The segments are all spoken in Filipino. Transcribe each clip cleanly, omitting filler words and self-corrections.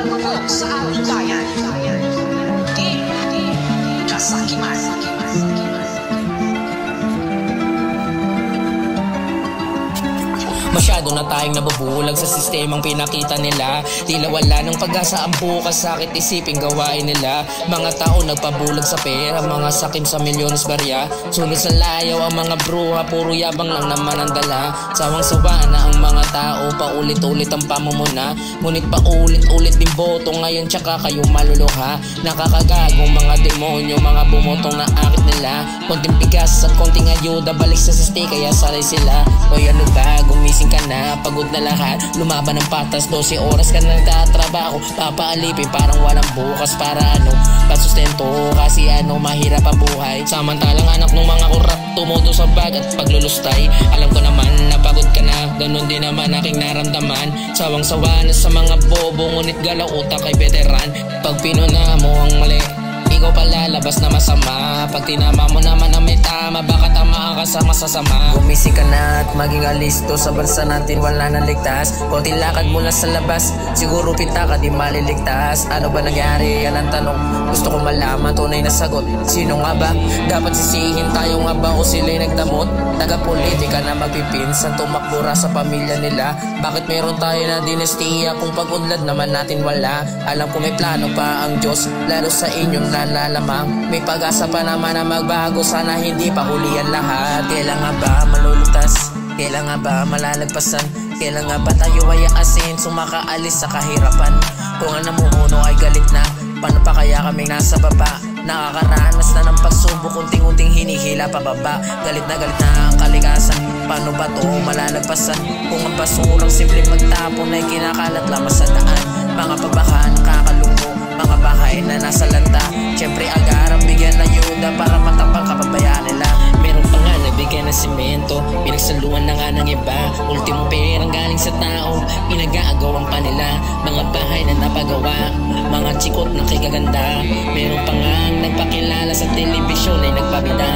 pagpupok sa ating bayan. Di kasakiman. Masyado na tayong nabubulag sa sistemang pinakita nila. Tila wala ng pag-asa ang bukas, sakit isipin gawain nila. Mga tao nagpabulag sa pera, mga sakim sa milyones barya. Sunod sa layaw ang mga bruha, puro yabang lang naman ang dala. Sawang-sawa na ang mga tao, paulit-ulit ang pamumuna. Ngunit paulit-ulit din boto, ngayon tsaka kayo maluluha. Nakakagagong mga demonyo, mga bumotong na akit nila. Konting bigas at konting ayuda, balik sa siste kaya salay sila. Hoy ano ba, gumising ka na, pagod na lahat. Lumaban ng patas, 12 oras ka na nagtatrabaho. Papaalipin parang walang bukas, para ano, pasustento kasi ano, mahirap ang buhay. Samantalang anak ng mga kurap, tumuto sa bag at paglulustay. Alam ko naman na pagod ka na, ganun din naman aking naramdaman. Sawang-sawa na sa mga bobo, ngunit galaw utak kay veteran. Pag pinuna mo ang mali, ikaw palalabas na masama. Pag tinama mo naman ang may tama, baka tama ka sa masasama. Gumising ka na at maging alisto, sa bansa natin wala nang ligtas. Konting lakad mula sa labas, siguro pita ka di maliligtas. Ano ba nangyari? Yan ang tanong, gusto ko malaman, tunay na sagot. Sino nga ba? Dapat sisihin tayo nga ba o sila'y nagdamot? Taga-politika na magpipinsan, tumakbura sa pamilya nila. Bakit meron tayo na dinastiya kung pag-unlad naman natin wala? Alam ko may plano pa ang Diyos, lalo sa inyong nalalamang. May pag-asa pa naman na magbago, sana hindi pa hulihan lahat. Kailan nga ba malulutas? Kailan nga ba malalagpasan? Kailan nga ba tayo ay aasin, sumakaalis sa kahirapan? Kung ang namumuno ay galit na, paano pa kaya kaming nasa baba? Nakakaranas na ng pagsubok, unting-unting hinihila pababa. Galit na ang kalikasan, paano ba to malalagpasan? Kung ang basurang simpleng magtapon ay kinakalat lamang sa daan. Mga pabahan nakakalungo, mga bahay na nasa lanta. Siyempre agarang bigyan ng ayuda para matapang kapabayaan nila. Meron pa nga nagbigay ng simento, pinagsaluan na nga ng iba. Ultimo perang galing sa tao, pinag-aagawan pa nila. Mga bahay na napagawa, mga chikot na kagaganda. Meron pa nga nagpakilala sa telebisyon ay nagpabida.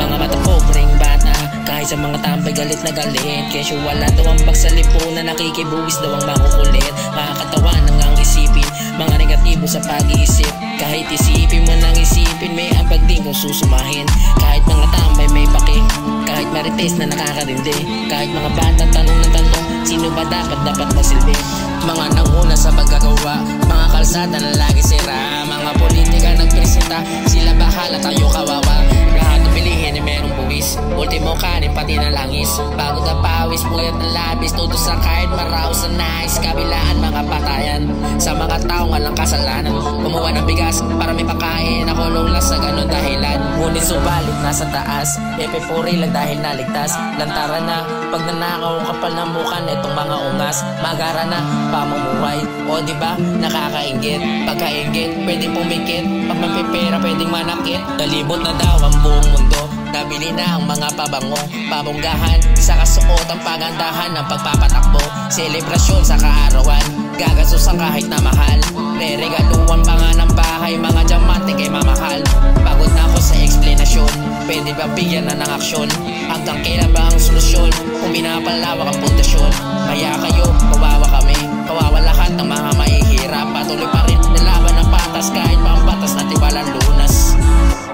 Mga mata pobreng bata, kahit sa mga tambay galit na galit. Kesyo wala daw ang bag sa lipunan, nakikibuwis daw ang makukulit. Makakatawa na nga ang isipin, mga negatibo sa pag-iisip. Kahit isipin mo nang isipin, may ambag din kung susumahin. Kahit mga tambay may paki, kahit marites na nakakarindi. Kahit mga bata tanong na tanong, sino ba dapat magsilbi? Mga nanguna sa paggagawa, mga kalsada na lagi sira. Mga politika nagpresenta, sila bahala tayo kawawa. Lahat ng bilihin ay merong buwis, ultimo kanin pati na langis. Pagod na pawis, puyat na labis, tutos sa kahit maraos na nais. Kabilaan mga patayan, sa mga tao nga lang kasalanan. Kumuha ng bigas para may pakain, nakulong lang sa ganun dahilan. Ngunit subalit nasa taas, epepuri lang dahil naligtas. Lantaran na, pag nanakaw ang kapal na mukha na itong mga ungas. Magara na, pamumuhay, o diba, nakakaingit. Pagkaingit, pwedeng pumikit, pag mapipera pwedeng manakit. Nalibot na daw ang buong mundo, nabili na ang mga pabango, pabonggahan, sa kasuot ang pagandahan ng pagpapatakbo. Selebrasyon sa kaarawan, gagastusan kahit na mahal. Re-regaluan pa nga ng bahay, mga diamante kay mamahal. Pagod na ako sa explanation, pwede ba bigyan na ng aksyon? Hanggang kailan ba ang solusyon kung pinapalawak ang pundasyon? Kaya kayo, kawawa kami, kawawa lahat ng mga mahihirap. Patuloy pa rin nilaban ng patas, kahit pa ang batas natin walang lunas.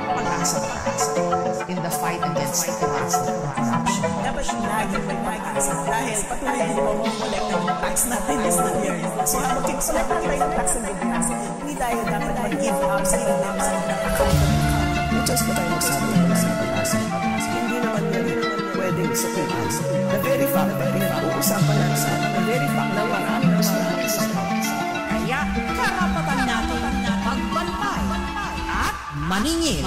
Pag-asa in the fight against corruption. Dapat lagi may pag-asa dahil patuloy din mamumulek ng tax natin this year. So habang kiksulat na tayo ng tax ng biglas, hindi tayo dapat mag-give up sa ilang demand na accountability. Just ba tayo magsabi ng pag-asa? Hindi naman yan pwedeng sabihin. The very fact na pinag-uusapan natin sa the very fact na marami na sa Kaya karapatan natin magbantay at maningil.